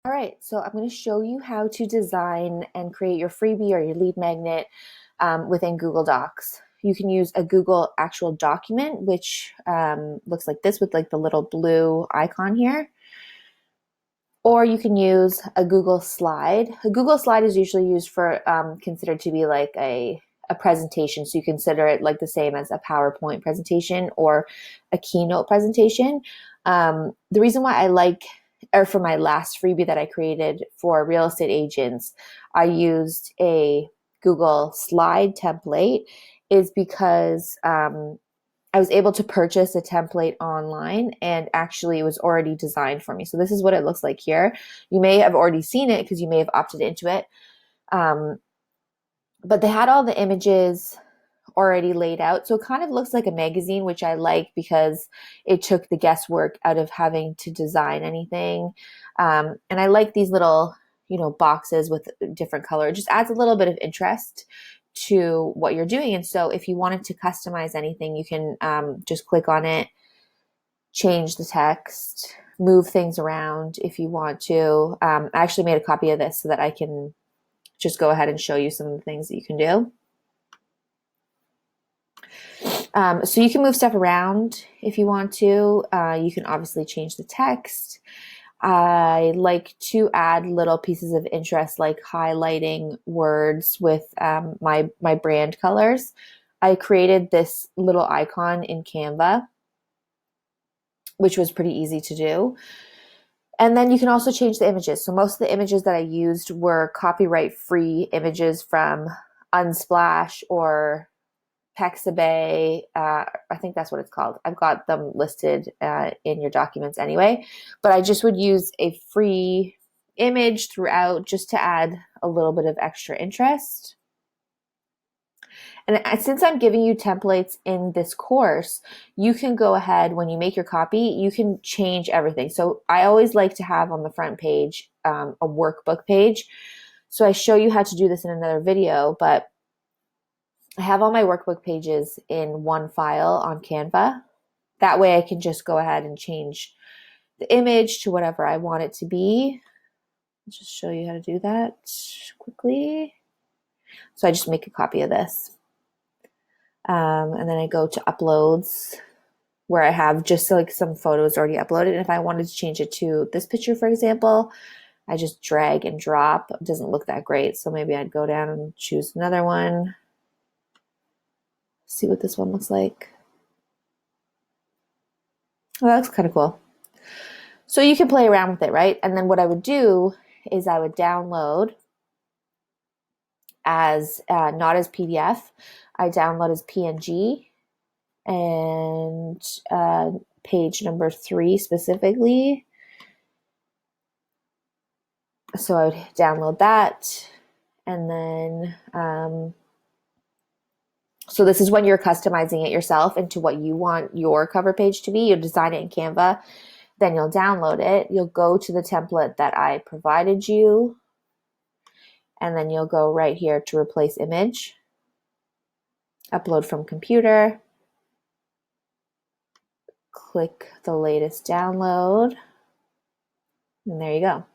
All right, so I'm going to show you how to design and create your freebie or your lead magnet within Google Docs. You can use a Google actual document, which looks like this with like the little blue icon here. Or you can use a Google slide. A Google slide is usually used for considered to be like a presentation. So you consider it like the same as a PowerPoint presentation or a keynote presentation. The reason why I like, or for my last freebie that I created for real estate agents, I used a Google slide template is because I was able to purchase a template online and actually it was already designed for me. So this is what it looks like here. You may have already seen it because you may have opted into it. But they had all the images already laid out. So it kind of looks like a magazine, which I like because it took the guesswork out of having to design anything. And I like these little, boxes with different color. It just adds a little bit of interest to what you're doing. And so if you wanted to customize anything, you can just click on it, change the text, move things around if you want to. I actually made a copy of this so that I can just go ahead and show you some of the things that you can do. So you can move stuff around if you want to. You can obviously change the text. I like to add little pieces of interest like highlighting words with my brand colors. I created this little icon in Canva, which was pretty easy to do. And then you can also change the images. So most of the images that I used were copyright-free images from Unsplash or Pexabay. I think that's what it's called. I've got them listed in your documents anyway, but I just would use a free image throughout just to add a little bit of extra interest. And since I'm giving you templates in this course, you can go ahead when you make your copy, you can change everything. So I always like to have on the front page a workbook page. So I show you how to do this in another video, but I have all my workbook pages in one file on Canva. That way I can just go ahead and change the image to whatever I want it to be. I'll just show you how to do that quickly. So I just make a copy of this. And then I go to uploads where I have just like some photos already uploaded. And if I wanted to change it to this picture, for example, I just drag and drop. It doesn't look that great. So maybe I'd go down and choose another one. See what this one looks like. Oh, that looks kind of cool. So you can play around with it, right? And then what I would do is I would download as not as PDF. I download as PNG and page number 3 specifically. So I would download that, and then so this is when you're customizing it yourself into what you want your cover page to be. You'll design it in Canva, then you'll download it. You'll go to the template that I provided you, and then you'll go right here to replace image, upload from computer, click the latest download, and there you go.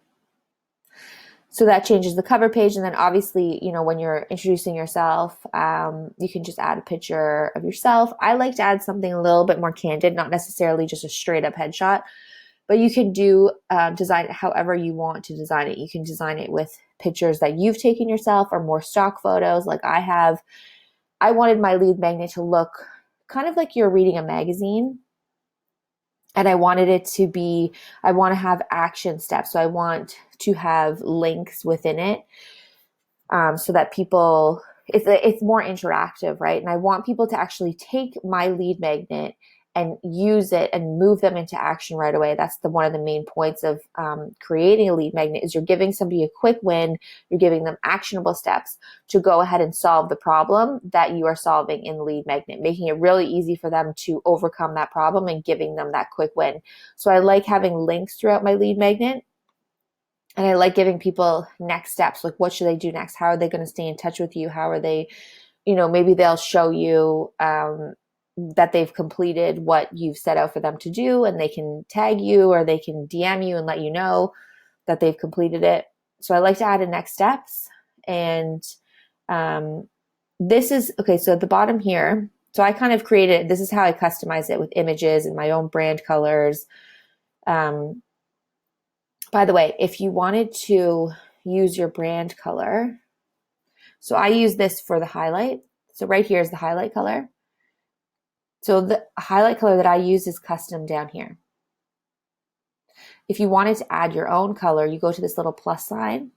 So that changes the cover page. And then obviously, when you're introducing yourself, you can just add a picture of yourself. I like to add something a little bit more candid, not necessarily just a straight up headshot, but you can design it however you want to design it. You can design it with pictures that you've taken yourself or more stock photos like I have. I wanted my lead magnet to look kind of like you're reading a magazine. And I wanted it to be, I want to have action steps. So I want to have links within it so that people, it's more interactive, right? And I want people to actually take my lead magnet and use it and move them into action right away. That's one of the main points of creating a lead magnet is you're giving somebody a quick win. You're giving them actionable steps to go ahead and solve the problem that you are solving in the lead magnet, making it really easy for them to overcome that problem and giving them that quick win. So I like having links throughout my lead magnet. And I like giving people next steps, like what should they do next? How are they going to stay in touch with you? How are they, maybe they'll show you that they've completed what you've set out for them to do, and they can tag you or they can DM you and let you know. that they've completed it. So I like to add in next steps. And this is, okay, so at the bottom here, so I kind of created, this is how I customize it with images and my own brand colors. By the way, if you wanted to use your brand color, so I use this for the highlight. So right here is the highlight color. So the highlight color that I use is custom down here. If you wanted to add your own color, you go to this little plus sign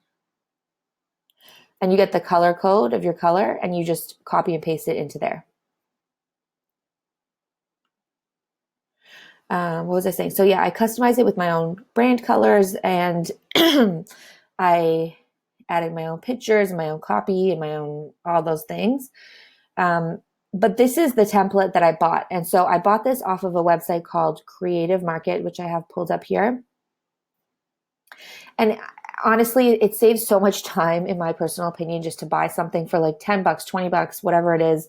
and you get the color code of your color and you just copy and paste it into there. What was I saying? So yeah, I customize it with my own brand colors and I added my own pictures and my own copy and my own, all those things. But this is the template that I bought. And so I bought this off of a website called Creative Market, which I have pulled up here. And honestly, it saves so much time, in my personal opinion, just to buy something for like 10 bucks, 20 bucks, whatever it is.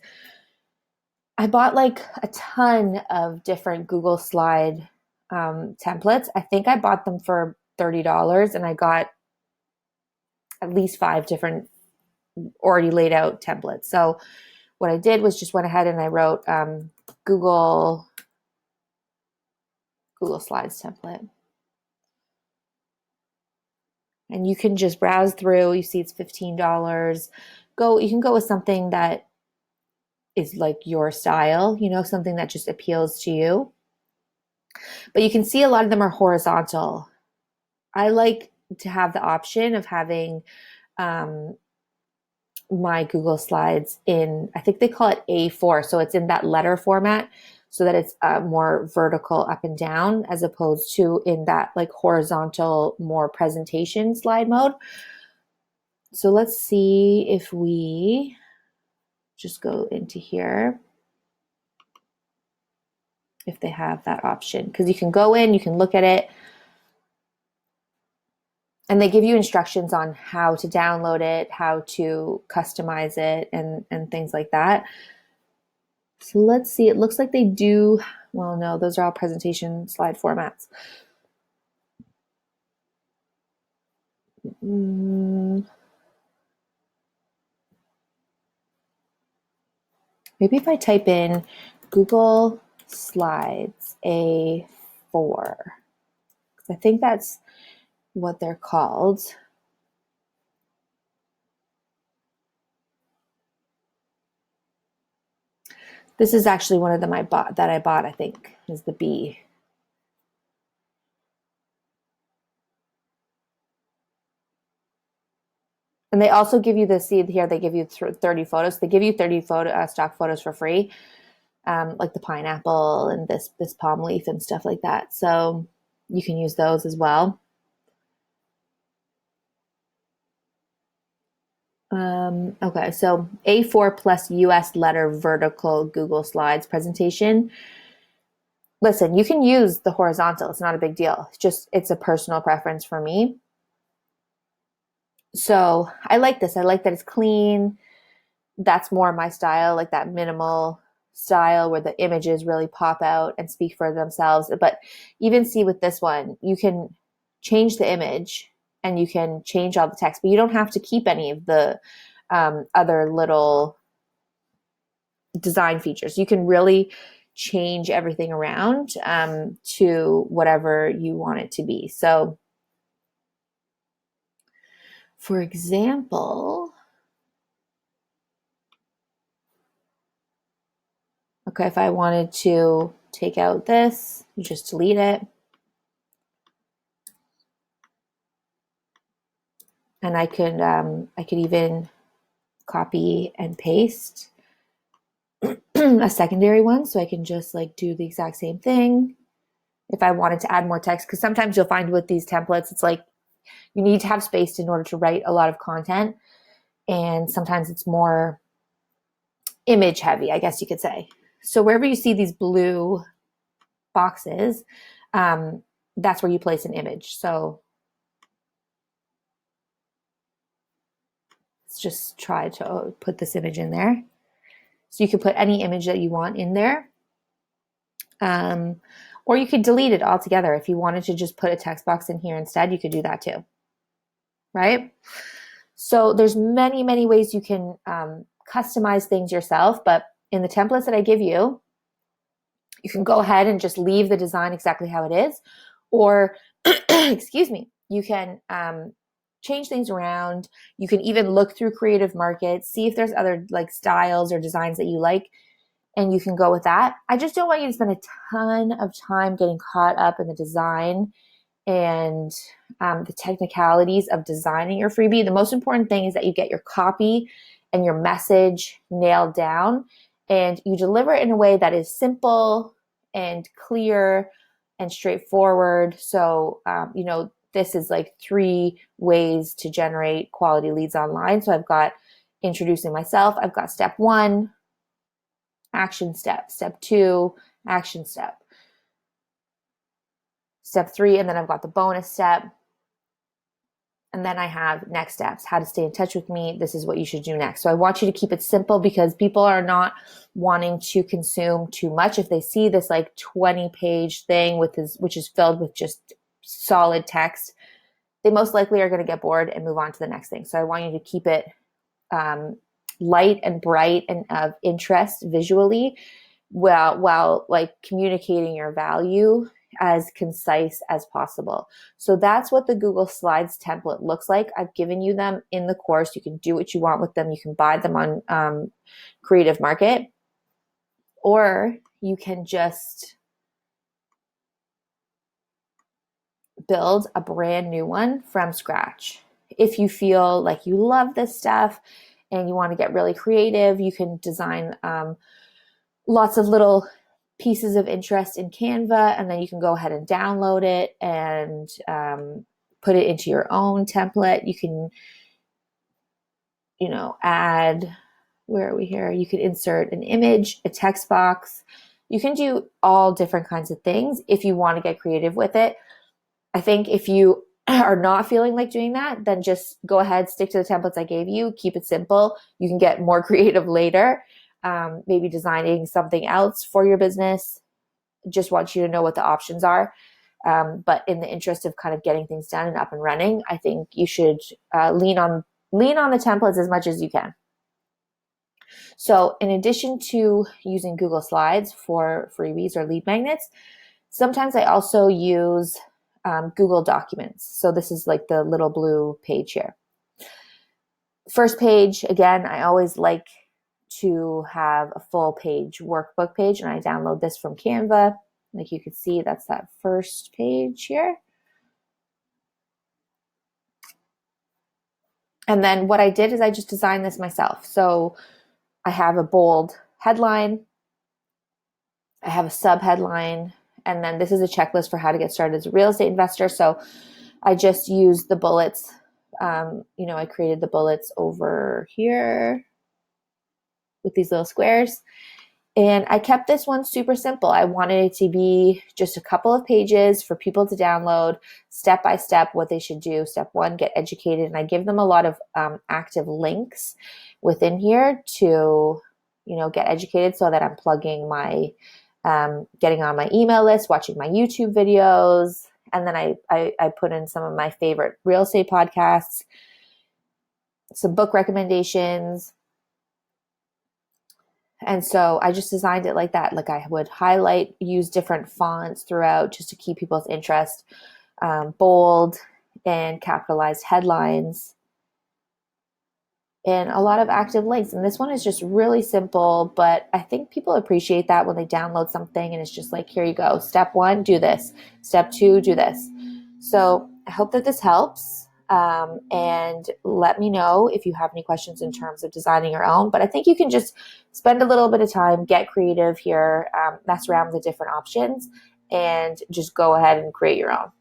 I bought like a ton of different Google Slide templates. I think I bought them for $30 and I got at least 5 different already laid out templates. So what I did was just went ahead and I wrote Google Slides template. And you can just browse through. You see it's $15. You can go with something that is like your style, you know, something that just appeals to you. But you can see a lot of them are horizontal. I like to have the option of having my Google Slides in, I think they call it A4. So it's in that letter format so that it's more vertical up and down as opposed to in that like horizontal, more presentation slide mode. So let's see if we just go into here, if they have that option, because you can go in, you can look at it, and they give you instructions on how to download it, how to customize it, and things like that. So let's see, it looks like they do, well, no, those are all presentation slide formats. Maybe if I type in Google Slides A4, because I think that's what they're called. This is actually one of them I bought, I think, is the B. And they also give you the seed here. They give you 30 photos. They give you 30 stock photos for free, like the pineapple and this palm leaf and stuff like that. So you can use those as well. Okay, so A4 plus US letter vertical Google Slides presentation. Listen, you can use the horizontal. It's not a big deal. It's a personal preference for me. So I like this. I like that it's clean. That's more my style, like that minimal style where the images really pop out and speak for themselves. But even see with this one, you can change the image and you can change all the text, but you don't have to keep any of the other little design features. You can really change everything around to whatever you want it to be. So, for example, okay, if I wanted to take out this, you just delete it. And I could even copy and paste a secondary one, so I can just like do the exact same thing. If I wanted to add more text, because sometimes you'll find with these templates, it's like you need to have space in order to write a lot of content, and sometimes it's more image heavy, I guess you could say. So wherever you see these blue boxes, that's where you place an image. So let's just try to put this image in there. So you can put any image that you want in there. Or you could delete it altogether. If you wanted to just put a text box in here instead, you could do that too, right? So there's many, many ways you can customize things yourself, but in the templates that I give you, you can go ahead and just leave the design exactly how it is, or excuse me, you can change things around. You can even look through Creative Market, see if there's other like styles or designs that you like, and you can go with that. I just don't want you to spend a ton of time getting caught up in the design and the technicalities of designing your freebie. The most important thing is that you get your copy and your message nailed down, and you deliver it in a way that is simple and clear and straightforward. So, this is like 3 ways to generate quality leads online. So I've got introducing myself. I've got step 1, action step, step 2, action step, step 3, and then I've got the bonus step. And then I have next steps, how to stay in touch with me. This is what you should do next. So I want you to keep it simple because people are not wanting to consume too much. If they see this like 20-page thing which is filled with just solid text, they most likely are going to get bored and move on to the next thing. So I want you to keep it light and bright and of interest visually, while like communicating your value as concise as possible. So that's what the Google Slides template looks like. I've given you them in the course. You can do what you want with them. You can buy them on Creative Market, or you can just build a brand new one from scratch. If you feel like you love this stuff and you want to get really creative, you can design lots of little pieces of interest in Canva, and then you can go ahead and download it and put it into your own template. You can, add, where are we here? You could insert an image, a text box. You can do all different kinds of things if you want to get creative with it. I think if you are not feeling like doing that, then just go ahead, stick to the templates I gave you, keep it simple. You can get more creative later. Maybe designing something else for your business. Just want you to know what the options are. But in the interest of kind of getting things done and up and running, I think you should lean on the templates as much as you can. So in addition to using Google Slides for freebies or lead magnets, sometimes I also use Google Documents. So this is like the little blue page here. First page, again, I always like to have a full page workbook page, and I download this from Canva. Like you can see, that's that first page here. And then what I did is I just designed this myself. So I have a bold headline, I have a sub headline, and then this is a checklist for how to get started as a real estate investor. So I just used the bullets. I created the bullets over here with these little squares. And I kept this one super simple. I wanted it to be just a couple of pages for people to download step by step what they should do. Step 1, get educated. And I give them a lot of active links within here to, get educated, so that I'm plugging my, getting on my email list, watching my YouTube videos. And then I put in some of my favorite real estate podcasts, some book recommendations. And so I just designed it like that. Like I would highlight, use different fonts throughout just to keep people's interest, bold and capitalized headlines, and a lot of active links. And this one is just really simple, but I think people appreciate that when they download something and it's just like, here you go. Step 1, do this. Step 2, do this. So I hope that this helps. And let me know if you have any questions in terms of designing your own. But I think you can just spend a little bit of time, get creative here, mess around with the different options, and just go ahead and create your own.